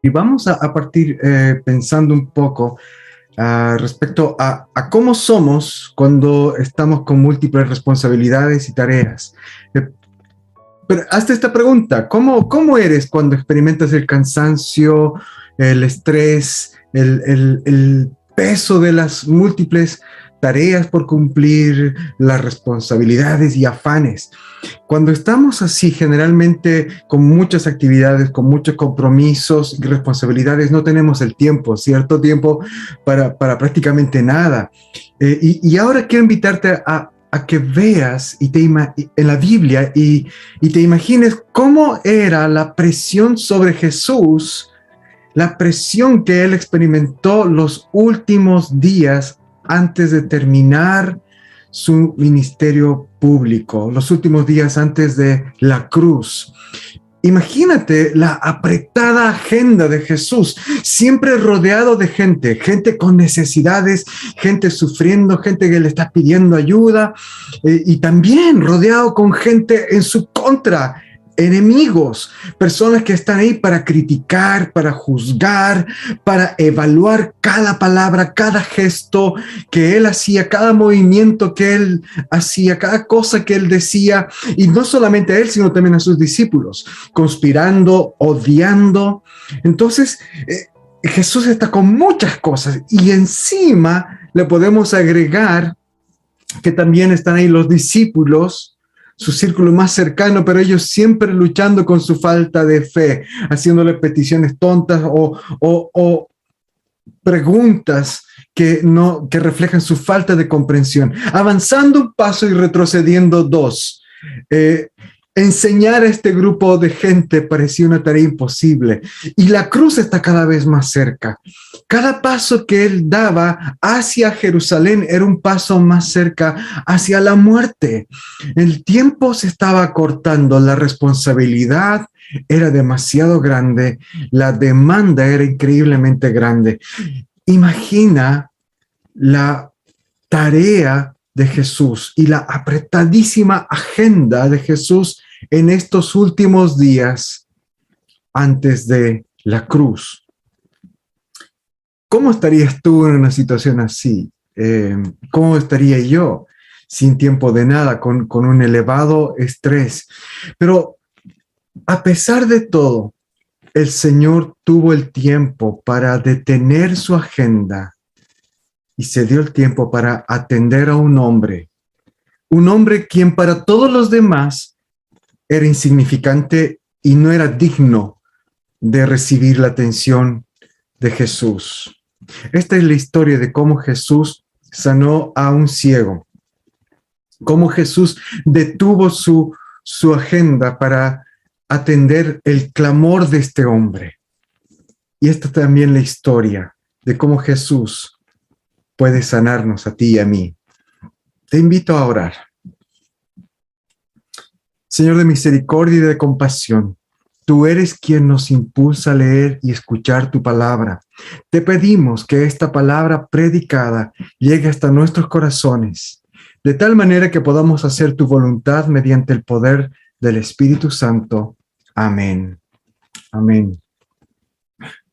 Y vamos a partir pensando un poco respecto a cómo somos cuando estamos con múltiples responsabilidades y tareas. Eh, pero hazte esta pregunta: ¿cómo eres cuando experimentas el cansancio, el estrés, el peso de las múltiples tareas por cumplir, las responsabilidades y afanes? Cuando estamos así, generalmente con muchas actividades, con muchos compromisos y responsabilidades, no tenemos el tiempo, cierto tiempo para prácticamente nada. Y ahora quiero invitarte a que veas en la Biblia y te imagines cómo era la presión sobre Jesús, la presión que él experimentó los últimos días antes de terminar su ministerio público, los últimos días antes de la cruz. Imagínate la apretada agenda de Jesús, siempre rodeado de gente con necesidades, gente sufriendo, gente que le está pidiendo ayuda, y también rodeado con gente en su contra, enemigos, personas que están ahí para criticar, para juzgar, para evaluar cada palabra, cada gesto que él hacía, cada movimiento que él hacía, cada cosa que él decía, y no solamente a él, sino también a sus discípulos, conspirando, odiando. Entonces, Jesús está con muchas cosas y encima le podemos agregar que también están ahí los discípulos, su círculo más cercano, pero ellos siempre luchando con su falta de fe, haciéndole peticiones tontas o preguntas que reflejan su falta de comprensión, avanzando un paso y retrocediendo dos. Enseñar a este grupo de gente parecía una tarea imposible, y la cruz está cada vez más cerca. Cada paso que él daba hacia Jerusalén era un paso más cerca hacia la muerte. El tiempo se estaba acortando, la responsabilidad era demasiado grande, la demanda era increíblemente grande. Imagina la tarea de Jesús y la apretadísima agenda de Jesús en estos últimos días antes de la cruz. ¿Cómo estarías tú en una situación así? ¿Cómo estaría yo sin tiempo de nada, con un elevado estrés? Pero a pesar de todo, el Señor tuvo el tiempo para detener su agenda y se dio el tiempo para atender a un hombre quien para todos los demás era insignificante y no era digno de recibir la atención de Jesús. Esta es la historia de cómo Jesús sanó a un ciego, cómo Jesús detuvo su agenda para atender el clamor de este hombre. Y esta también la historia de cómo Jesús puede sanarnos a ti y a mí. Te invito a orar. Señor de misericordia y de compasión, tú eres quien nos impulsa a leer y escuchar tu palabra. Te pedimos que esta palabra predicada llegue hasta nuestros corazones, de tal manera que podamos hacer tu voluntad mediante el poder del Espíritu Santo. Amén. Amén.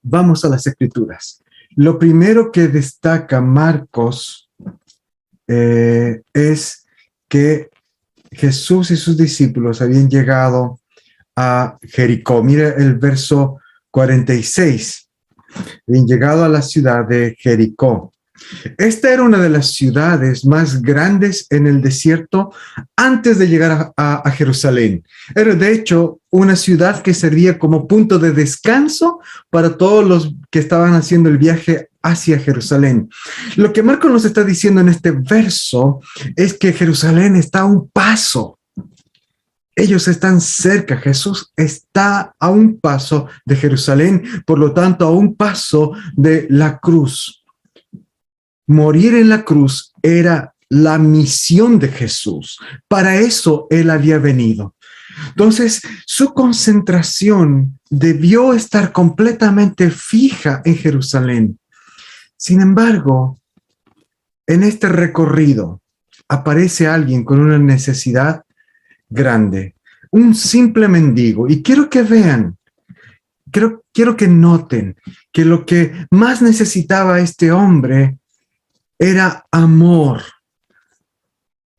Vamos a las Escrituras. Lo primero que destaca Marcos es que Jesús y sus discípulos habían llegado a Jericó. Mira el verso 46. Habían llegado a la ciudad de Jericó. Esta era una de las ciudades más grandes en el desierto antes de llegar a Jerusalén. Era de hecho una ciudad que servía como punto de descanso para todos los que estaban haciendo el viaje hacia Jerusalén. Lo que Marcos nos está diciendo en este verso es que Jerusalén está a un paso. Ellos están cerca. Jesús está a un paso de Jerusalén, por lo tanto a un paso de la cruz. Morir en la cruz era la misión de Jesús. Para eso él había venido. Entonces, su concentración debió estar completamente fija en Jerusalén. Sin embargo, en este recorrido aparece alguien con una necesidad grande, un simple mendigo. Y quiero que vean quiero que noten que lo que más necesitaba este hombre era amor.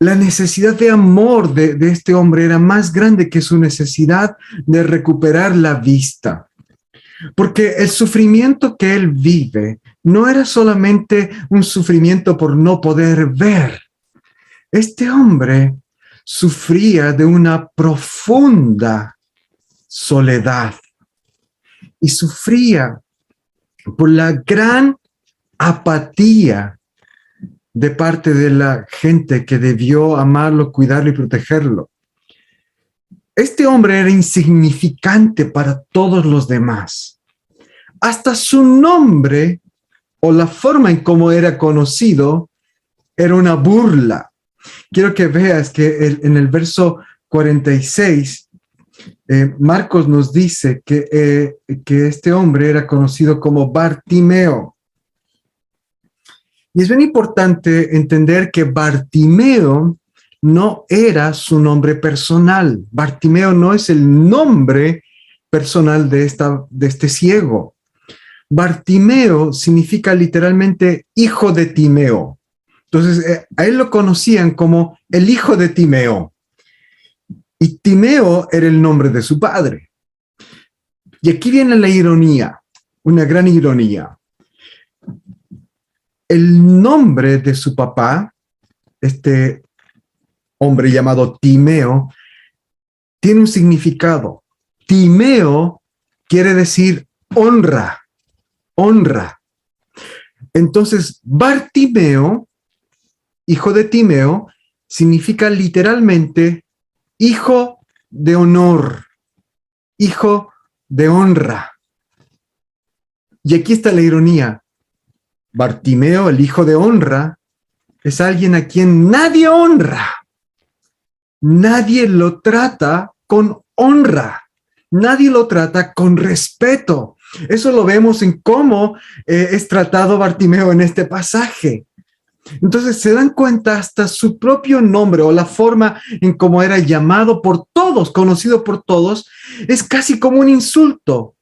La necesidad de amor de este hombre era más grande que su necesidad de recuperar la vista. Porque el sufrimiento que él vive no era solamente un sufrimiento por no poder ver. Este hombre sufría de una profunda soledad y sufría por la gran apatía de parte de la gente que debió amarlo, cuidarlo y protegerlo. Este hombre era insignificante para todos los demás. Hasta su nombre o la forma en cómo era conocido era una burla. Quiero que veas que en el verso 46, Marcos nos dice que este hombre era conocido como Bartimeo. Y es bien importante entender que Bartimeo no era su nombre personal. Bartimeo no es el nombre personal de este ciego. Bartimeo significa literalmente hijo de Timeo. Entonces, a él lo conocían como el hijo de Timeo. Y Timeo era el nombre de su padre. Y aquí viene la ironía, una gran ironía. El nombre de su papá, este hombre llamado Timeo, tiene un significado. Timeo quiere decir honra, honra. Entonces, Bartimeo, hijo de Timeo, significa literalmente hijo de honor, hijo de honra. Y aquí está la ironía. Bartimeo, el hijo de honra, es alguien a quien nadie honra. Nadie lo trata con honra. Nadie lo trata con respeto. Eso lo vemos en cómo es tratado Bartimeo en este pasaje. Entonces se dan cuenta hasta su propio nombre o la forma en cómo era llamado por todos, conocido por todos, es casi como un insulto.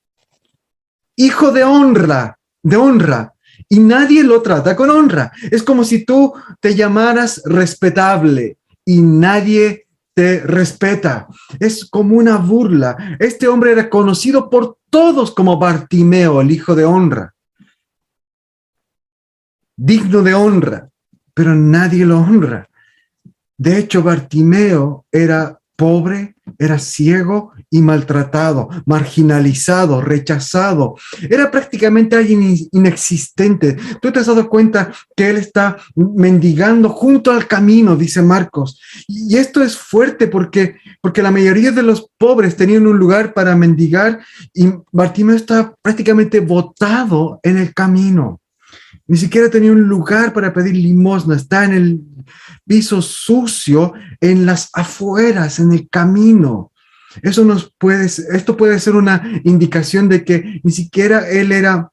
Hijo de honra, de honra. Y nadie lo trata con honra. Es como si tú te llamaras respetable y nadie te respeta. Es como una burla. Este hombre era conocido por todos como Bartimeo, el hijo de honra. Digno de honra, pero nadie lo honra. De hecho, Bartimeo era pobre, era ciego y maltratado, marginalizado, rechazado. Era prácticamente alguien inexistente. Tú te has dado cuenta que él está mendigando junto al camino, dice Marcos. Y esto es fuerte porque la mayoría de los pobres tenían un lugar para mendigar y Bartimeo está prácticamente botado en el camino. Ni siquiera tenía un lugar para pedir limosna. Está en el piso sucio, en las afueras, en el camino. Esto puede ser una indicación de que ni siquiera él era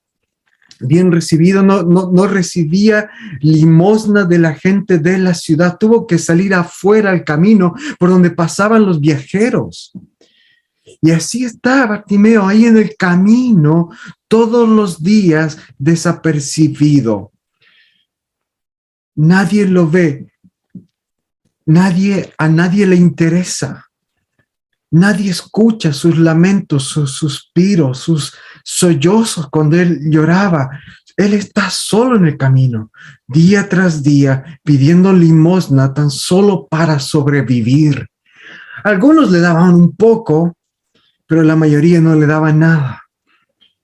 bien recibido, no recibía limosna de la gente de la ciudad. Tuvo que salir afuera al camino por donde pasaban los viajeros. Y así está Bartimeo ahí en el camino todos los días desapercibido. Nadie lo ve. A nadie le interesa. Nadie escucha sus lamentos, sus suspiros, sus sollozos cuando él lloraba. Él está solo en el camino, día tras día, pidiendo limosna tan solo para sobrevivir. Algunos le daban un poco, pero la mayoría no le daba nada.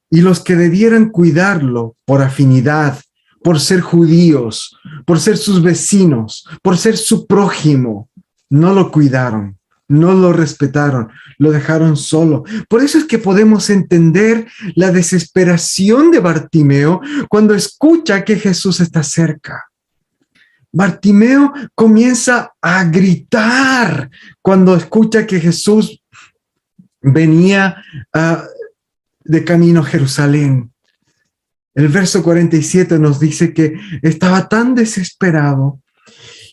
Y los que debieran cuidarlo por afinidad, por ser judíos, por ser sus vecinos, por ser su prójimo, no lo cuidaron, no lo respetaron, lo dejaron solo. Por eso es que podemos entender la desesperación de Bartimeo cuando escucha que Jesús está cerca. Bartimeo comienza a gritar cuando escucha que Jesús venía de camino a Jerusalén. El verso 47 nos dice que estaba tan desesperado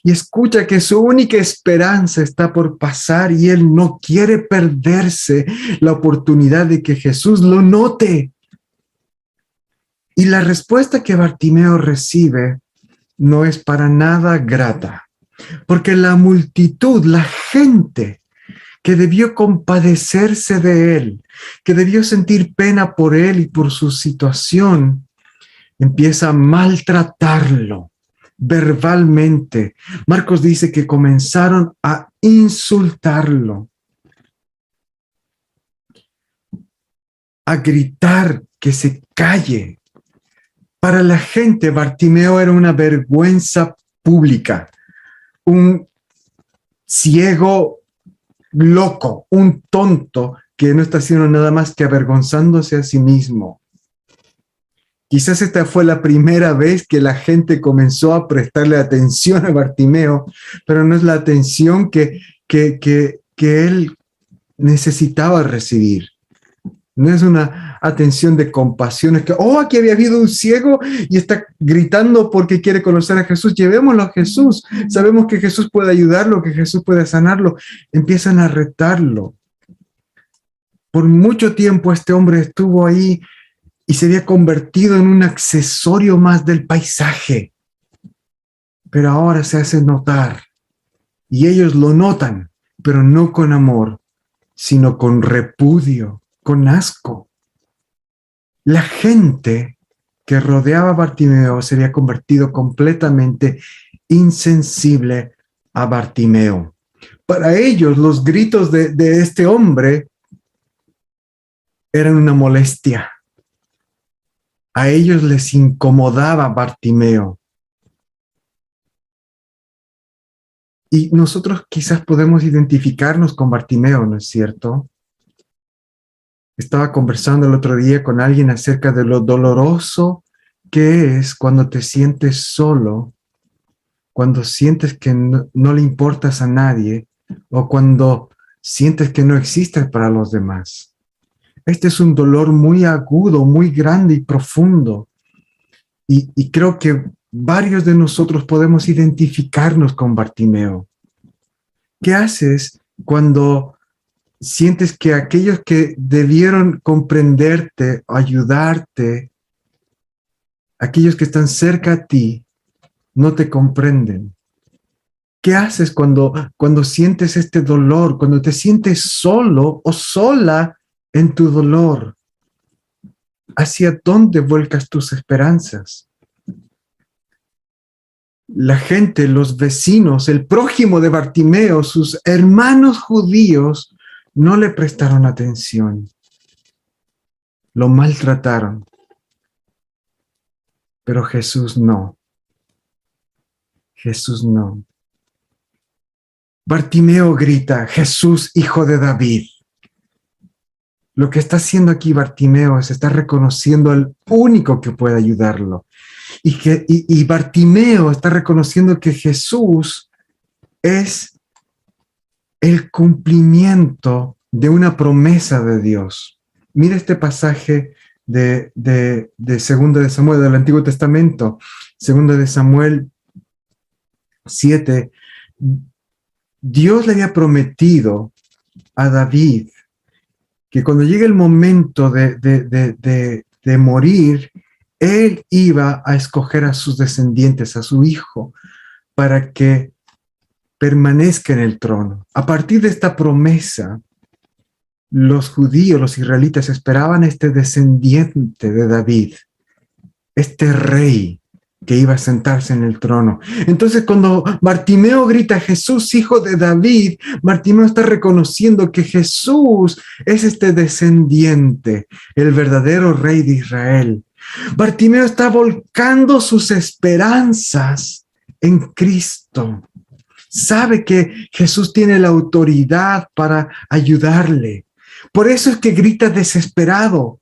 y escucha que su única esperanza está por pasar y él no quiere perderse la oportunidad de que Jesús lo note. Y la respuesta que Bartimeo recibe no es para nada grata, porque la multitud, la gente que debió compadecerse de él, que debió sentir pena por él y por su situación, empieza a maltratarlo verbalmente. Marcos dice que comenzaron a insultarlo, a gritar que se calle. Para la gente, Bartimeo era una vergüenza pública, un ciego loco, un tonto que no está haciendo nada más que avergonzándose a sí mismo. Quizás esta fue la primera vez que la gente comenzó a prestarle atención a Bartimeo, pero no es la atención que él necesitaba recibir. No es una atención de compasión, es que, aquí había habido un ciego y está gritando porque quiere conocer a Jesús. Llevémoslo a Jesús. Sabemos que Jesús puede ayudarlo, que Jesús puede sanarlo. Empiezan a retarlo. Por mucho tiempo este hombre estuvo ahí y se había convertido en un accesorio más del paisaje. Pero ahora se hace notar y ellos lo notan, pero no con amor, sino con repudio, con asco. La gente que rodeaba a Bartimeo se había convertido completamente insensible a Bartimeo. Para ellos, los gritos de este hombre eran una molestia. A ellos les incomodaba Bartimeo. Y nosotros quizás podemos identificarnos con Bartimeo, ¿no es cierto? Estaba conversando el otro día con alguien acerca de lo doloroso que es cuando te sientes solo, cuando sientes que no le importas a nadie o cuando sientes que no existes para los demás. Este es un dolor muy agudo, muy grande y profundo. Y creo que varios de nosotros podemos identificarnos con Bartimeo. ¿Qué haces cuando sientes que aquellos que debieron comprenderte, ayudarte, aquellos que están cerca a ti, no te comprenden? ¿Qué haces cuando sientes este dolor, cuando te sientes solo o sola en tu dolor? ¿Hacia dónde vuelcas tus esperanzas? La gente, los vecinos, el prójimo de Bartimeo, sus hermanos judíos, no le prestaron atención. Lo maltrataron. Pero Jesús no. Jesús no. Bartimeo grita, Jesús, hijo de David. Lo que está haciendo aquí Bartimeo es estar reconociendo al único que puede ayudarlo. Y Bartimeo está reconociendo que Jesús es el cumplimiento de una promesa de Dios. Mira este pasaje de 2 de Samuel, del Antiguo Testamento, 2 de Samuel 7. Dios le había prometido a David que cuando llegue el momento de morir, él iba a escoger a sus descendientes, a su hijo, para que permanezca en el trono. A partir de esta promesa, los judíos, los israelitas, esperaban este descendiente de David, este rey que iba a sentarse en el trono. Entonces, cuando Bartimeo grita, Jesús, hijo de David, Bartimeo está reconociendo que Jesús es este descendiente, el verdadero rey de Israel. Bartimeo está volcando sus esperanzas en Cristo. Sabe que Jesús tiene la autoridad para ayudarle. Por eso es que grita desesperado,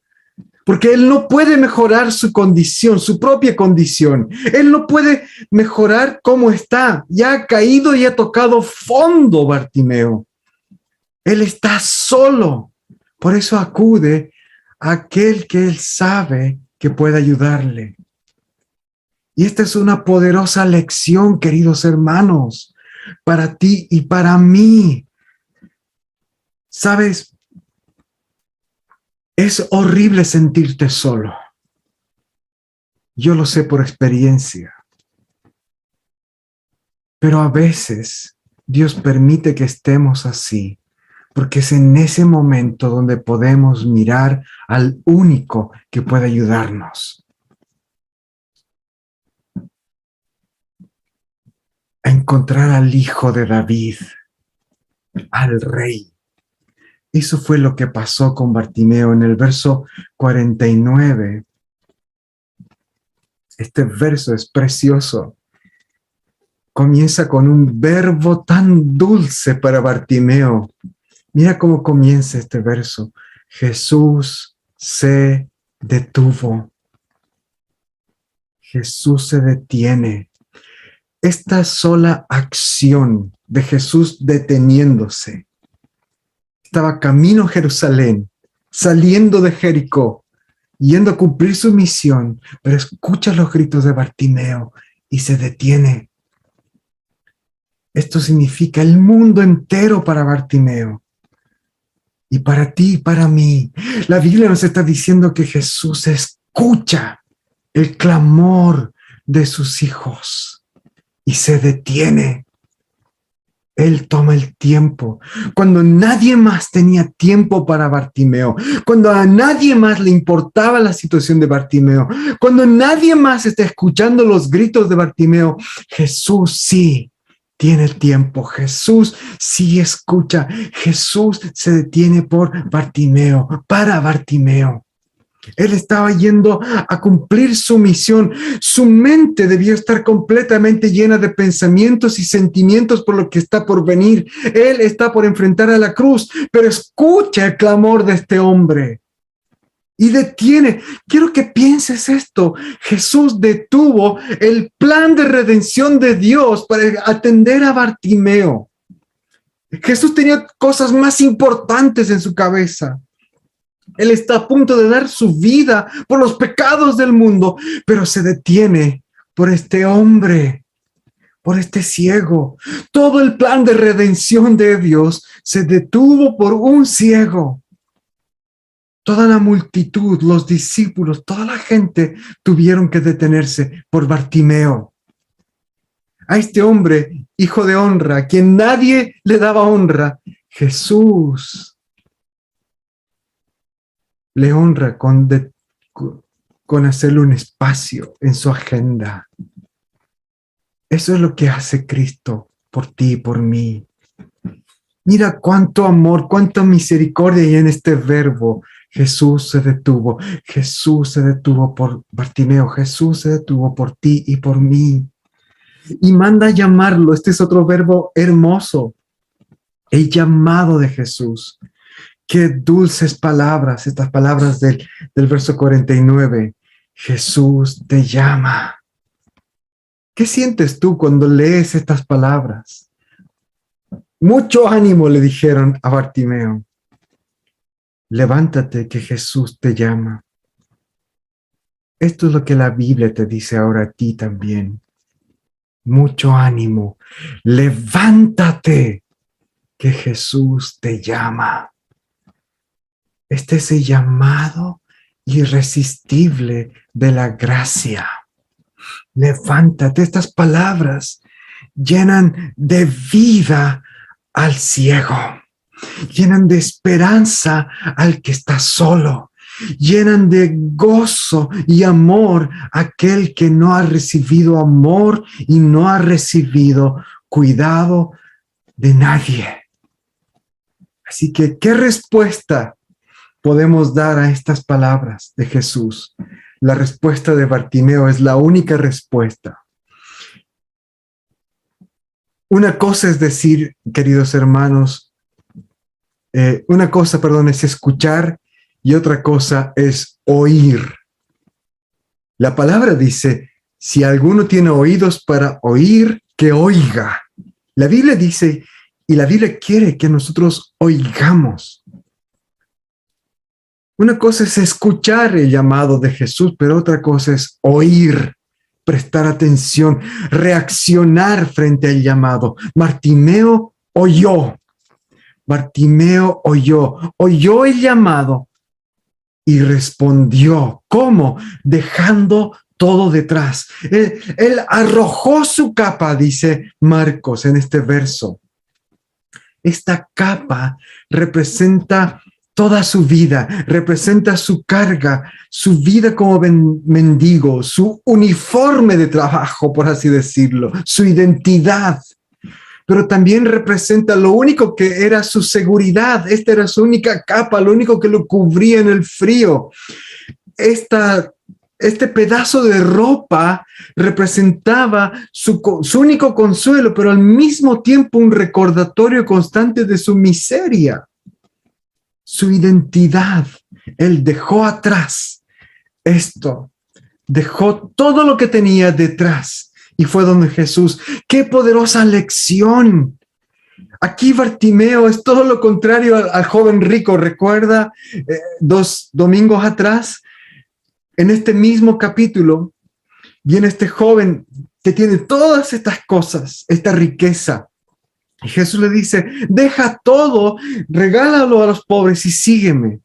porque él no puede mejorar su condición, su propia condición. Él no puede mejorar cómo está. Ya ha caído y ha tocado fondo Bartimeo. Él está solo. Por eso acude a aquel que él sabe que puede ayudarle. Y esta es una poderosa lección, queridos hermanos, para ti y para mí. ¿Sabes? Es horrible sentirte solo. Yo lo sé por experiencia. Pero a veces Dios permite que estemos así, porque es en ese momento donde podemos mirar al único que puede ayudarnos a encontrar al Hijo de David, al Rey. Eso fue lo que pasó con Bartimeo en el verso 49. Este verso es precioso. Comienza con un verbo tan dulce para Bartimeo. Mira cómo comienza este verso. Jesús se detuvo. Jesús se detiene. Esta sola acción de Jesús deteniéndose. Estaba camino a Jerusalén, saliendo de Jericó, yendo a cumplir su misión, pero escucha los gritos de Bartimeo y se detiene. Esto significa el mundo entero para Bartimeo. Y para ti y para mí. La Biblia nos está diciendo que Jesús escucha el clamor de sus hijos y se detiene. Él toma el tiempo. Cuando nadie más tenía tiempo para Bartimeo, cuando a nadie más le importaba la situación de Bartimeo, cuando nadie más está escuchando los gritos de Bartimeo, Jesús sí tiene el tiempo. Jesús sí escucha. Jesús se detiene por Bartimeo, para Bartimeo. Él estaba yendo a cumplir su misión. Su mente debió estar completamente llena de pensamientos y sentimientos por lo que está por venir. Él está por enfrentar a la cruz, pero escucha el clamor de este hombre y detiene. Quiero que pienses esto. Jesús detuvo el plan de redención de Dios para atender a Bartimeo. Jesús tenía cosas más importantes en su cabeza. Él está a punto de dar su vida por los pecados del mundo, pero se detiene por este hombre, por este ciego. Todo el plan de redención de Dios se detuvo por un ciego. Toda la multitud, los discípulos, toda la gente tuvieron que detenerse por Bartimeo. A este hombre, hijo de honra, a quien nadie le daba honra, Jesús le honra con hacerle un espacio en su agenda. Eso es lo que hace Cristo por ti y por mí. Mira cuánto amor, cuánta misericordia hay en este verbo. Jesús se detuvo. Jesús se detuvo por Bartimeo. Jesús se detuvo por ti y por mí. Y manda a llamarlo. Este es otro verbo hermoso. El llamado de Jesús. Qué dulces palabras, estas palabras del verso 49. Jesús te llama. ¿Qué sientes tú cuando lees estas palabras? Mucho ánimo, le dijeron a Bartimeo. Levántate, que Jesús te llama. Esto es lo que la Biblia te dice ahora a ti también. Mucho ánimo. Levántate, que Jesús te llama. Este es el llamado irresistible de la gracia. Levántate. Estas palabras llenan de vida al ciego, llenan de esperanza al que está solo, llenan de gozo y amor a aquel que no ha recibido amor y no ha recibido cuidado de nadie. Así que, ¿qué respuesta podemos dar a estas palabras de Jesús? La respuesta de Bartimeo es la única respuesta. Una cosa es decir, queridos hermanos, es escuchar y otra cosa es oír. La palabra dice, si alguno tiene oídos para oír, que oiga. La Biblia dice, y la Biblia quiere que nosotros oigamos. Una cosa es escuchar el llamado de Jesús, pero otra cosa es oír prestar atención, reaccionar frente al llamado. Bartimeo oyó. Bartimeo oyó el llamado y respondió. ¿Cómo? Dejando todo detrás. Él arrojó su capa, dice Marcos en este verso. Esta capa representa toda su vida, representa su carga, su vida como mendigo, su uniforme de trabajo, por así decirlo, su identidad. Pero también representa lo único que era su seguridad. Esta era su única capa, lo único que lo cubría en el frío. Este pedazo de ropa representaba su único consuelo, pero al mismo tiempo un recordatorio constante de su miseria, su identidad. Él dejó atrás esto, dejó todo lo que tenía detrás y fue donde Jesús. ¡Qué poderosa lección! Aquí Bartimeo es todo lo contrario al joven rico. ¿Recuerda 2 domingos atrás? En este mismo capítulo viene este joven que tiene todas estas cosas, esta riqueza. Y Jesús le dice, deja todo, regálalo a los pobres y sígueme.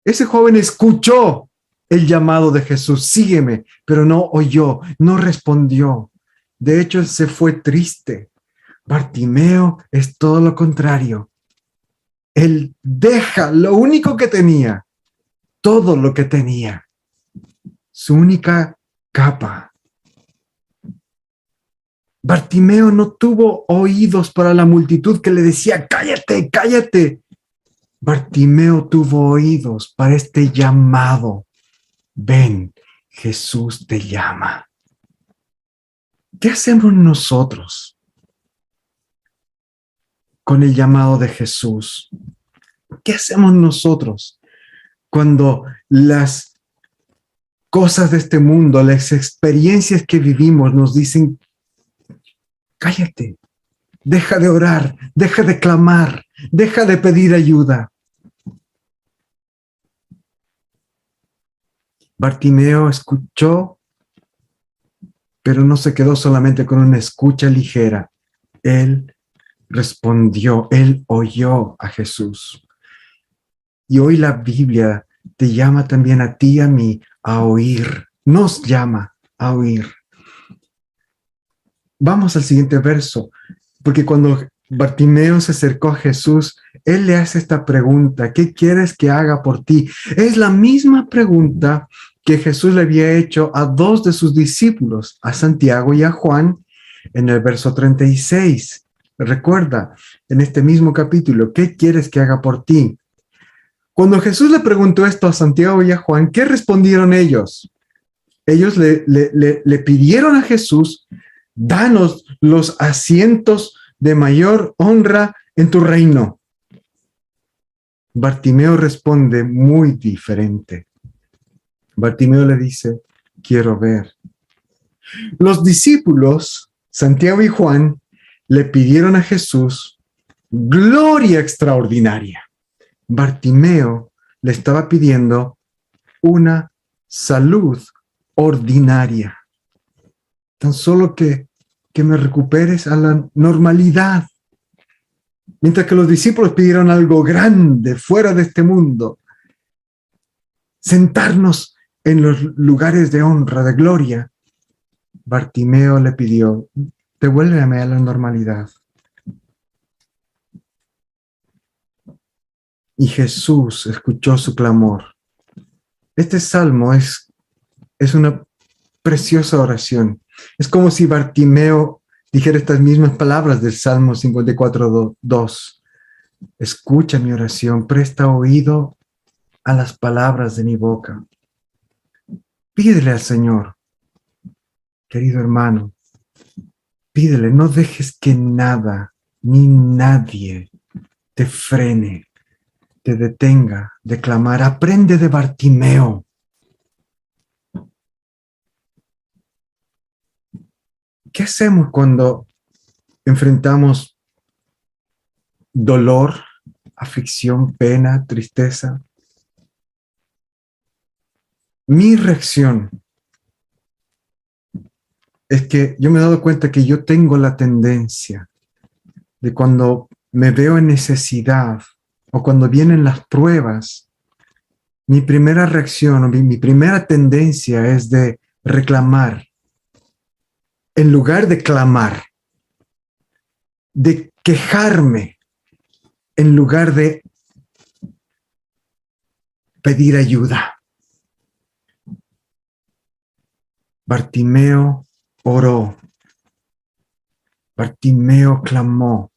Ese joven escuchó el llamado de Jesús, sígueme, pero no oyó, no respondió. De hecho, él se fue triste. Bartimeo es todo lo contrario. Él deja lo único que tenía, todo lo que tenía. Su única capa. Bartimeo no tuvo oídos para la multitud que le decía, cállate, cállate. Bartimeo tuvo oídos para este llamado. Ven, Jesús te llama. ¿Qué hacemos nosotros con el llamado de Jesús? ¿Qué hacemos nosotros cuando las cosas de este mundo, las experiencias que vivimos nos dicen, cállate, deja de orar, deja de clamar, deja de pedir ayuda? Bartimeo escuchó, pero no se quedó solamente con una escucha ligera. Él respondió, él oyó a Jesús. Y hoy la Biblia te llama también a ti y a mí a oír, nos llama a oír. Vamos al siguiente verso, porque cuando Bartimeo se acercó a Jesús, él le hace esta pregunta, ¿qué quieres que haga por ti? Es la misma pregunta que Jesús le había hecho a 2 de sus discípulos, a Santiago y a Juan, en el verso 36. Recuerda, en este mismo capítulo, ¿qué quieres que haga por ti? Cuando Jesús le preguntó esto a Santiago y a Juan, ¿qué respondieron ellos? Ellos le pidieron a Jesús, danos los asientos de mayor honra en tu reino. Bartimeo responde muy diferente. Bartimeo le dice, quiero ver. Los discípulos, Santiago y Juan, le pidieron a Jesús gloria extraordinaria. Bartimeo le estaba pidiendo una salud ordinaria. Tan solo que me recuperes a la normalidad. Mientras que los discípulos pidieron algo grande, fuera de este mundo. Sentarnos en los lugares de honra, de gloria. Bartimeo le pidió, devuélveme a la normalidad. Y Jesús escuchó su clamor. Este salmo es una preciosa oración. Es como si Bartimeo dijera estas mismas palabras del Salmo 54:2. Escucha mi oración, presta oído a las palabras de mi boca. Pídele al Señor, querido hermano, pídele, no dejes que nada ni nadie te frene, te detenga de clamar. Aprende de Bartimeo. ¿Qué hacemos cuando enfrentamos dolor, aflicción, pena, tristeza? Mi reacción es que yo me he dado cuenta que yo tengo la tendencia de cuando me veo en necesidad o cuando vienen las pruebas, mi primera reacción o mi primera tendencia es de reclamar en lugar de clamar, de quejarme en lugar de pedir ayuda. Bartimeo oró. Bartimeo clamó.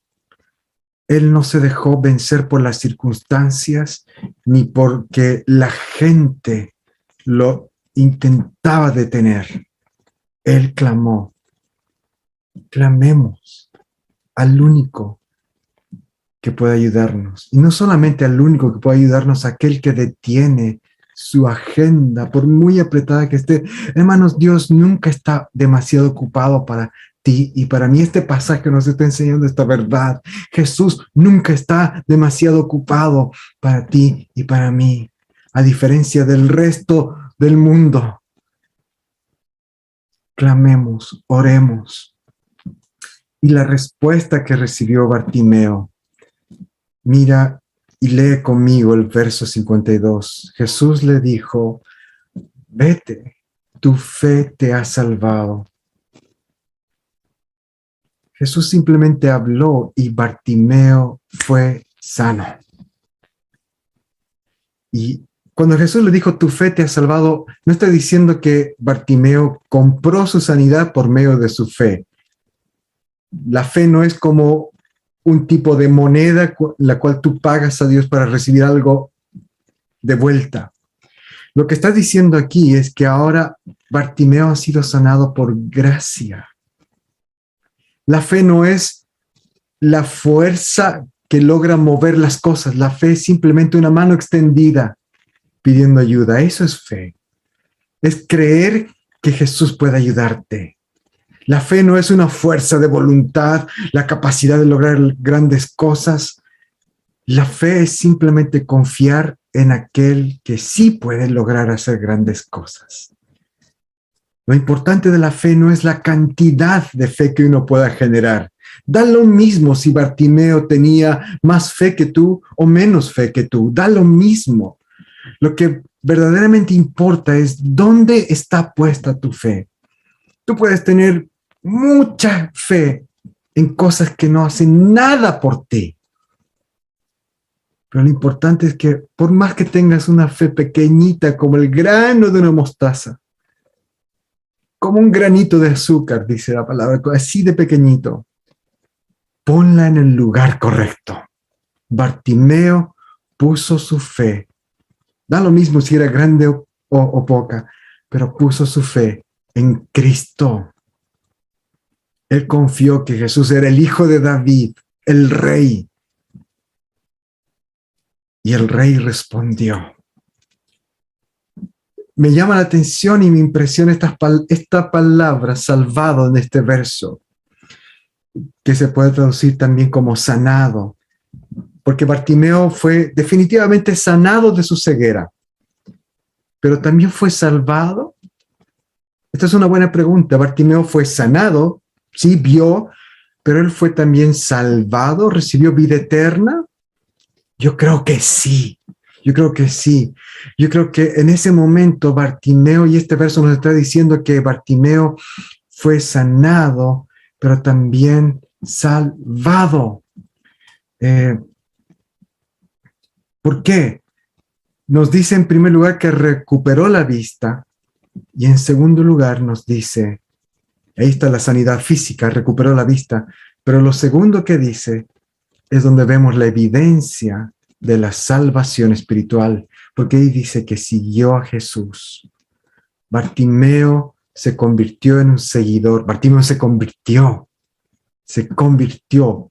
Él no se dejó vencer por las circunstancias ni porque la gente lo intentaba detener. Él clamó. Clamemos al único que puede ayudarnos. Y no solamente al único que puede ayudarnos, aquel que detiene su agenda, por muy apretada que esté. Hermanos, Dios nunca está demasiado ocupado para ti y para mí. Este pasaje nos está enseñando esta verdad. Jesús nunca está demasiado ocupado para ti y para mí, a diferencia del resto del mundo. Clamemos, oremos. Y la respuesta que recibió Bartimeo, mira y lee conmigo el verso 52. Jesús le dijo, vete, tu fe te ha salvado. Jesús simplemente habló y Bartimeo fue sano. Y cuando Jesús le dijo, tu fe te ha salvado, no está diciendo que Bartimeo compró su sanidad por medio de su fe. La fe no es como un tipo de moneda la cual tú pagas a Dios para recibir algo de vuelta. Lo que está diciendo aquí es que ahora Bartimeo ha sido sanado por gracia. La fe no es la fuerza que logra mover las cosas. La fe es simplemente una mano extendida pidiendo ayuda. Eso es fe. Es creer que Jesús puede ayudarte. La fe no es una fuerza de voluntad, la capacidad de lograr grandes cosas. La fe es simplemente confiar en aquel que sí puede lograr hacer grandes cosas. Lo importante de la fe no es la cantidad de fe que uno pueda generar. Da lo mismo si Bartimeo tenía más fe que tú o menos fe que tú. Da lo mismo. Lo que verdaderamente importa es dónde está puesta tu fe. Tú puedes tener mucha fe en cosas que no hacen nada por ti. Pero lo importante es que por más que tengas una fe pequeñita como el grano de una mostaza, como un granito de azúcar, dice la palabra, así de pequeñito, ponla en el lugar correcto. Bartimeo puso su fe. Da lo mismo si era grande o poca, pero puso su fe en Cristo. Él confió que Jesús era el hijo de David, el rey. Y el rey respondió. Me llama la atención y me impresiona esta palabra salvado en este verso, que se puede traducir también como sanado, porque Bartimeo fue definitivamente sanado de su ceguera, pero también fue salvado. Esta es una buena pregunta. Bartimeo fue sanado, sí, vio, pero él fue también salvado, recibió vida eterna. Yo creo que sí. Yo creo que sí. Yo creo que en ese momento Bartimeo, y este verso nos está diciendo que Bartimeo fue sanado, pero también salvado. ¿Por qué? Nos dice en primer lugar que recuperó la vista y en segundo lugar nos dice, ahí está la sanidad física, recuperó la vista, pero lo segundo que dice es donde vemos la evidencia de la salvación espiritual, porque ahí dice que siguió a Jesús. Bartimeo se convirtió en un seguidor. Bartimeo se convirtió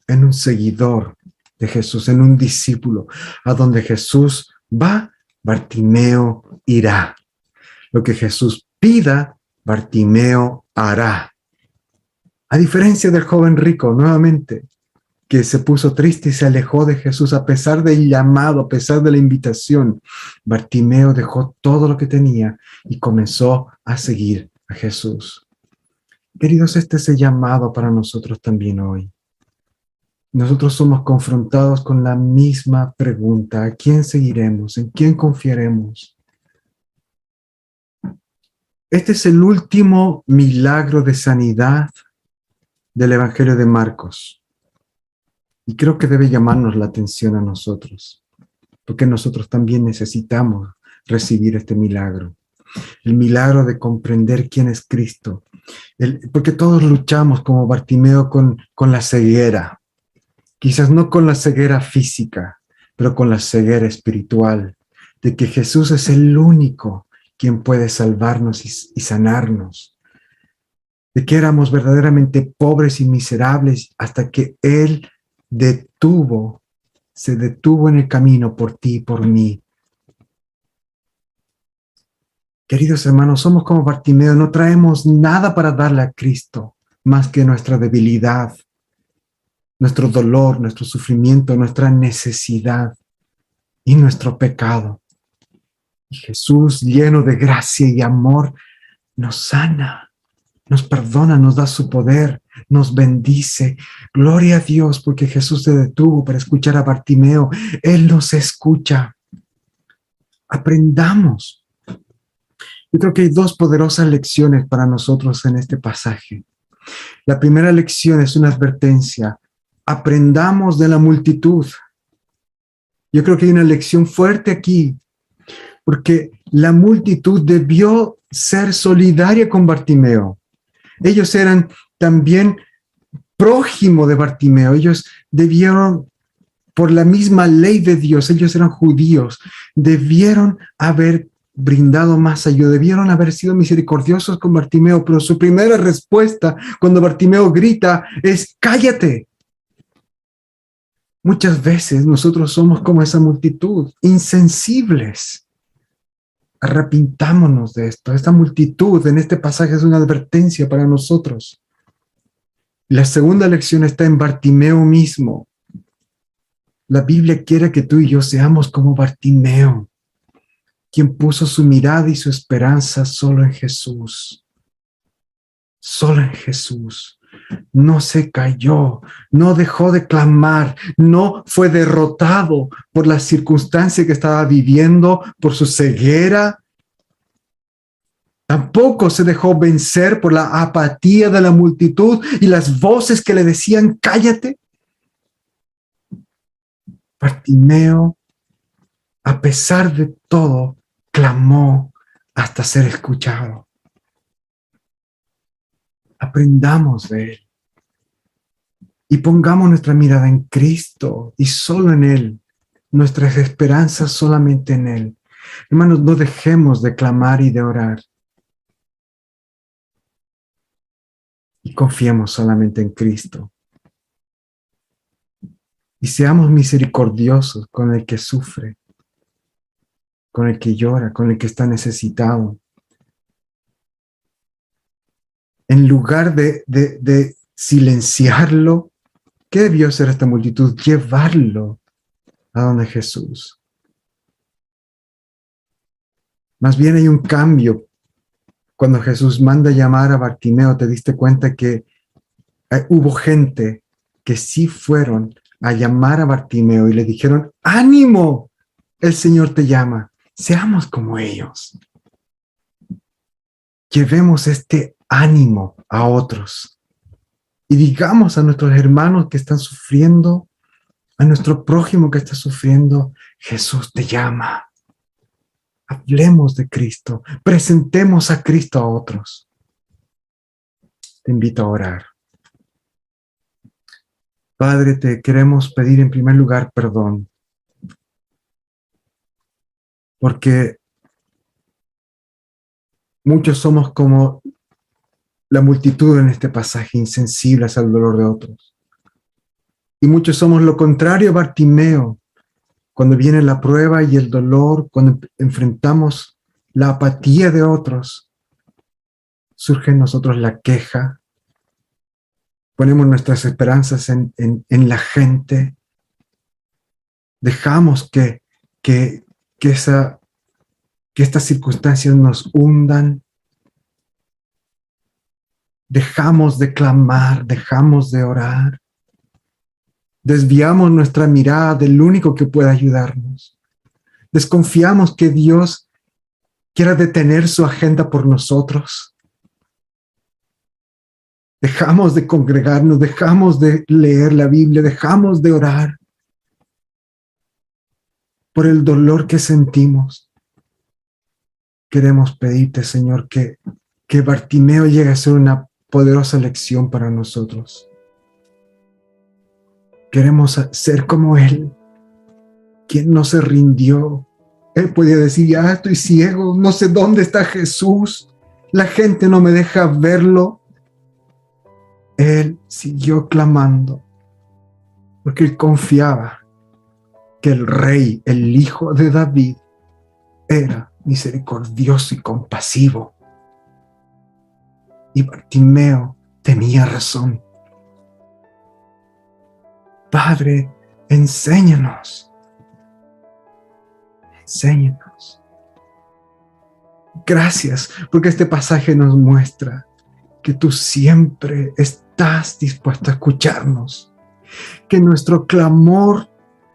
en un seguidor de Jesús, en un discípulo. A donde Jesús va, Bartimeo irá. Lo que Jesús pida, Bartimeo hará. A diferencia del joven rico, nuevamente, que se puso triste y se alejó de Jesús a pesar del llamado, a pesar de la invitación, Bartimeo dejó todo lo que tenía y comenzó a seguir a Jesús. Queridos, este es el llamado para nosotros también hoy. Nosotros somos confrontados con la misma pregunta: ¿a quién seguiremos? ¿En quién confiaremos? Este es el último milagro de sanidad del Evangelio de Marcos. Y creo que debe llamarnos la atención a nosotros, porque nosotros también necesitamos recibir este milagro. El milagro de comprender quién es Cristo. Porque todos luchamos como Bartimeo con la ceguera. Quizás no con la ceguera física, pero con la ceguera espiritual, de que Jesús es el único quien puede salvarnos y sanarnos, de que éramos verdaderamente pobres y miserables hasta que Él se detuvo en el camino por ti y por mí. Queridos hermanos, somos como Bartimeo, no traemos nada para darle a Cristo más que nuestra debilidad, nuestro dolor, nuestro sufrimiento, nuestra necesidad y nuestro pecado. Y Jesús, lleno de gracia y amor, nos sana, nos perdona, nos da su poder, nos bendice. Gloria a Dios, porque Jesús se detuvo para escuchar a Bartimeo. Él nos escucha. Aprendamos. Yo creo que hay dos poderosas lecciones para nosotros en este pasaje. La primera lección es una advertencia. Aprendamos de la multitud. Yo creo que hay una lección fuerte aquí, porque la multitud debió ser solidaria con Bartimeo. Ellos eran también prójimo de Bartimeo. Ellos debieron, por la misma ley de Dios, ellos eran judíos, debieron haber brindado más ayuda, debieron haber sido misericordiosos con Bartimeo, pero su primera respuesta cuando Bartimeo grita es: cállate. Muchas veces nosotros somos como esa multitud, insensibles. Arrepintámonos de esto. Esta multitud en este pasaje es una advertencia para nosotros. La segunda lección está en Bartimeo mismo. La Biblia quiere que tú y yo seamos como Bartimeo, quien puso su mirada y su esperanza solo en Jesús. Solo en Jesús. No se cayó, no dejó de clamar, no fue derrotado por la circunstancia que estaba viviendo, por su ceguera. Tampoco se dejó vencer por la apatía de la multitud y las voces que le decían: cállate. Bartimeo, a pesar de todo, clamó hasta ser escuchado. Aprendamos de él y pongamos nuestra mirada en Cristo y solo en él, nuestras esperanzas solamente en él. Hermanos, no dejemos de clamar y de orar y confiemos solamente en Cristo. Y seamos misericordiosos con el que sufre, con el que llora, con el que está necesitado. En lugar de silenciarlo, ¿qué debió hacer esta multitud? Llevarlo a donde Jesús. Más bien hay un cambio. Cuando Jesús manda llamar a Bartimeo, te diste cuenta que hubo gente que sí fueron a llamar a Bartimeo y le dijeron: ánimo, el Señor te llama. Seamos como ellos. Llevemos este ánimo a otros y digamos a nuestros hermanos que están sufriendo, a nuestro prójimo que está sufriendo: Jesús te llama. Hablemos de Cristo, presentemos a Cristo a otros. Te invito a orar. Padre, te queremos pedir en primer lugar perdón, porque muchos somos como la multitud en este pasaje, insensibles al dolor de otros. Y muchos somos lo contrario a Bartimeo, cuando viene la prueba y el dolor, cuando enfrentamos la apatía de otros, surge en nosotros la queja. Ponemos nuestras esperanzas en la gente. Dejamos que estas circunstancias nos hundan. Dejamos de clamar, dejamos de orar. Desviamos nuestra mirada del único que puede ayudarnos. Desconfiamos que Dios quiera detener su agenda por nosotros. Dejamos de congregarnos, dejamos de leer la Biblia, dejamos de orar por el dolor que sentimos. Queremos pedirte, Señor, que Bartimeo llegue a ser una poderosa lección para nosotros. Queremos ser como él, quien no se rindió. Él podía decir, ya estoy ciego, no sé dónde está Jesús, la gente no me deja verlo. Él siguió clamando, porque él confiaba que el rey, el hijo de David, era misericordioso y compasivo. Y Bartimeo tenía razón. Padre, enséñanos. Enséñanos. Gracias, porque este pasaje nos muestra que tú siempre estás dispuesto a escucharnos, que nuestro clamor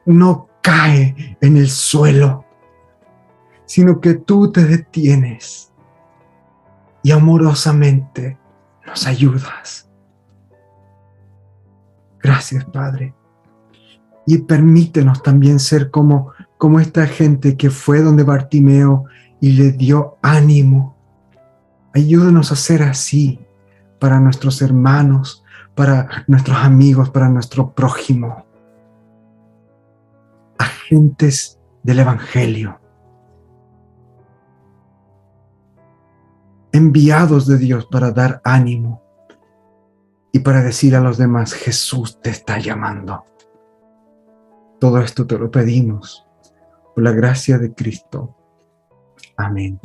no cae en el suelo, sino que tú te detienes y amorosamente nos ayudas. Gracias, Padre. Y permítenos también ser como esta gente que fue donde Bartimeo y le dio ánimo. Ayúdanos a ser así para nuestros hermanos, para nuestros amigos, para nuestro prójimo. Agentes del Evangelio. Enviados de Dios para dar ánimo y para decir a los demás, Jesús te está llamando. Todo esto te lo pedimos por la gracia de Cristo. Amén.